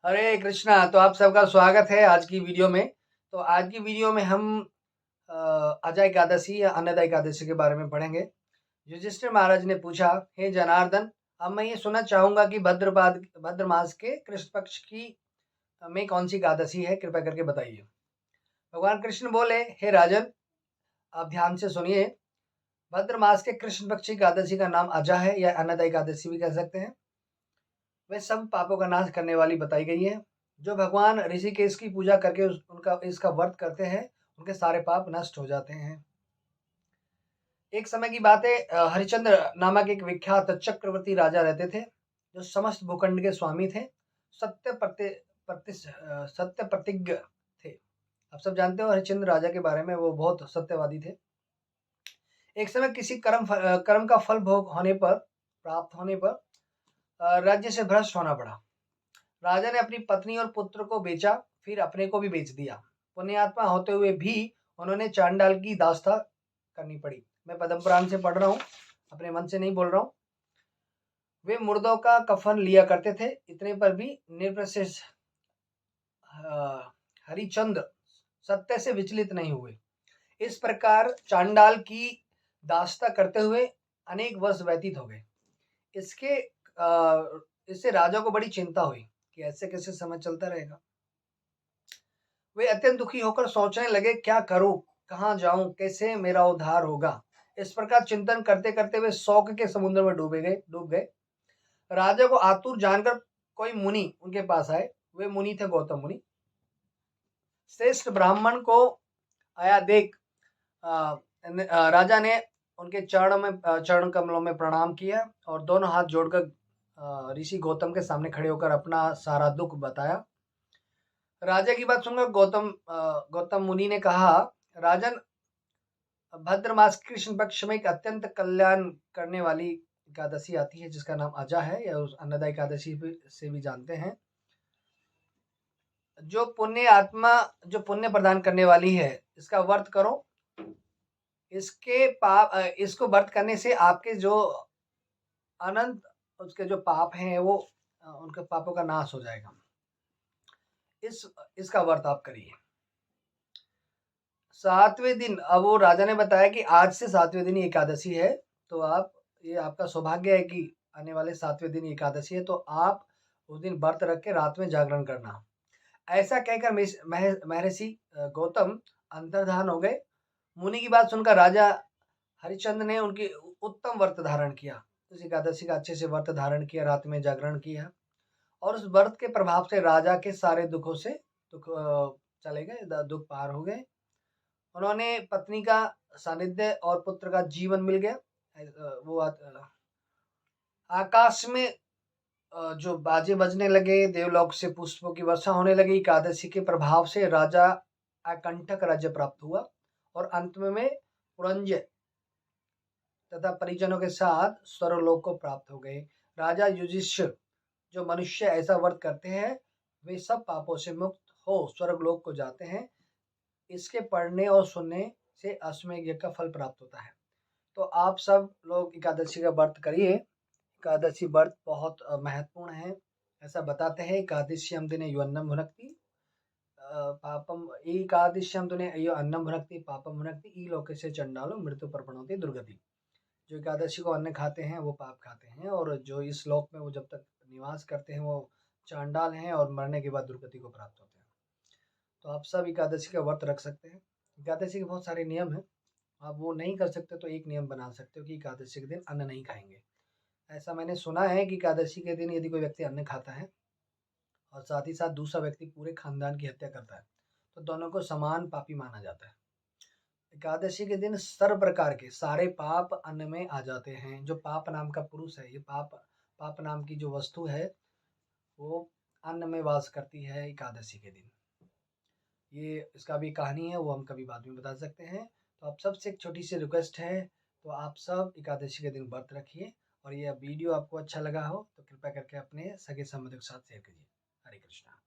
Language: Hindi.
हरे कृष्णा। तो आप सबका स्वागत है आज की वीडियो में। तो आज की वीडियो में हम अजय एकादशी या अन्नदा एकादशी के बारे में पढ़ेंगे। युधिष्ठिर महाराज ने पूछा, हे जनार्दन, अब मैं ये सुनना चाहूंगा कि भद्र मास के कृष्ण पक्ष की में कौन सी एकादशी है, कृपया करके बताइए। भगवान कृष्ण बोले, हे राजन, आप ध्यान से सुनिए। भद्र मास के कृष्ण पक्ष की एकादशी का नाम अजा है या अन्नदा एकादशी भी कह सकते हैं। वे सब पापों का नाश करने वाली बताई गई है। जो भगवान ऋषिकेश की पूजा करके उनका इसका व्रत करते हैं, उनके सारे पाप नष्ट हो जाते हैं। एक समय की बात है, हरिश्चंद्र नामक एक विख्यात चक्रवर्ती राजा रहते थे, जो समस्त भूखंड के स्वामी थे। सत्य सत्य प्रतिज्ञ थे। आप सब जानते हो हरिश्चंद्र राजा के बारे में, वो बहुत सत्यवादी थे। एक समय किसी कर्म का फल भोग होने पर, प्राप्त होने पर राज्य से भ्रष्ट होना पड़ा। राजा ने अपनी पत्नी और पुत्र को बेचा, फिर अपने को भी बेच दिया। पुण्यात्मा होते हुए भी उन्होंने चांडाल की दास्ता करनी पड़ी। मैं पद्म पुराण से पढ़ रहा हूँ, अपने मन से नहीं बोल रहा हूँ। वे मुर्दों का कफन लिया करते थे, इतने पर भी निर्प्रशेष हरिचंद्र सत्य से विचलित नहीं हुए। इस प्रकार चांडाल की दास्ता करते हुए अनेक वर्ष व्यतीत हो गए। इससे राजा को बड़ी चिंता हुई कि ऐसे कैसे समय चलता रहेगा। वे अत्यंत दुखी होकर सोचने लगे, क्या करूं, कहां जाऊं, कैसे मेरा उद्धार होगा। इस प्रकार चिंतन करते करते वे शोक के समुद्र में डूब गए। राजा को आतुर जानकर कोई मुनि उनके पास आए। वे मुनि थे गौतम मुनि। श्रेष्ठ ब्राह्मण को आया देख राजा ने उनके चरण कमलों में प्रणाम किया और दोनों हाथ जोड़कर ऋषि गौतम के सामने खड़े होकर अपना सारा दुख बताया। राजा की बात सुनकर गौतम मुनि ने कहा, राजन, भद्र मास कृष्ण पक्ष में एक अत्यंत कल्याण करने वाली एकादशी आती है, जिसका नाम अजा है या उस अन्नदा एकादशी से भी जानते हैं। जो पुण्य प्रदान करने वाली है, इसका व्रत करो। इसको व्रत करने से आपके जो अनंत उसके जो पाप हैं, वो उनके पापों का नाश हो जाएगा। इसका व्रत आप करिए। 7वें दिन, अब वो राजा ने बताया कि आज से 7वें दिन एकादशी है, तो ये आपका सौभाग्य है कि आने वाले 7वें दिन एकादशी है, तो आप उस दिन व्रत रख के रात में जागरण करना। ऐसा कहकर महर्षि गौतम अंतर्धान हो गए। मुनि की बात सुनकर राजा हरिश्चंद्र ने उनकी उत्तम व्रत धारण किया। उस एकादशी का अच्छे से व्रत धारण किया, रात में जागरण किया, और उस व्रत के प्रभाव से राजा के सारे दुखों से दुख चले गए, दुख पार हो गए। उन्होंने पत्नी का सानिध्य और पुत्र का जीवन मिल गया। वो आकाश में जो बाजे बजने लगे, देवलोक से पुष्पों की वर्षा होने लगी। एकादशी के प्रभाव से राजा अकंटक राज्य प्राप्त हुआ और अंत में पुरंजय तथा परिजनों के साथ स्वर्गलोक को प्राप्त हो गए। राजा युधिष्ठिर, जो मनुष्य ऐसा व्रत करते हैं, वे सब पापों से मुक्त हो स्वर्गलोक को जाते हैं। इसके पढ़ने और सुनने से अश्वमेध यज्ञ का फल प्राप्त होता है। तो आप सब लोग एकादशी का व्रत करिए। एकादशी व्रत बहुत महत्वपूर्ण है। ऐसा बताते हैं, एकादश्याम दिने यो अन्नम भुनक्ति पापम एकादश्याम दिने यो अन्नम भुनक्ति पापम भुनक्ति ई लोकस्य चंडालो मृत्यु पर्पणोति दुर्गति। जो एकादशी को अन्न खाते हैं वो पाप खाते हैं, और जो इस लोक में वो जब तक निवास करते हैं वो चांडाल हैं और मरने के बाद दुर्गति को प्राप्त होते हैं। तो आप सब एकादशी का व्रत रख सकते हैं। एकादशी के बहुत सारे नियम हैं। आप वो नहीं कर सकते तो एक नियम बना सकते हो कि एकादशी के दिन अन्न नहीं खाएंगे। ऐसा मैंने सुना है कि एकादशी के दिन यदि कोई व्यक्ति अन्न खाता है और साथ ही साथ दूसरा व्यक्ति पूरे खानदान की हत्या करता है, तो दोनों को समान पापी माना जाता है। एकादशी के दिन सर्व प्रकार के सारे पाप अन्न में आ जाते हैं। जो पाप नाम का पुरुष है, ये पाप नाम की जो वस्तु है, वो अन्न में वास करती है एकादशी के दिन। ये इसका भी कहानी है, वो हम कभी बाद में बता सकते हैं। तो आप सबसे एक छोटी सी रिक्वेस्ट है, तो आप सब एकादशी के दिन व्रत रखिए। और यह वीडियो आपको अच्छा लगा हो तो कृपया करके अपने सगे संबंधियों के साथ शेयर कीजिए। हरे कृष्णा।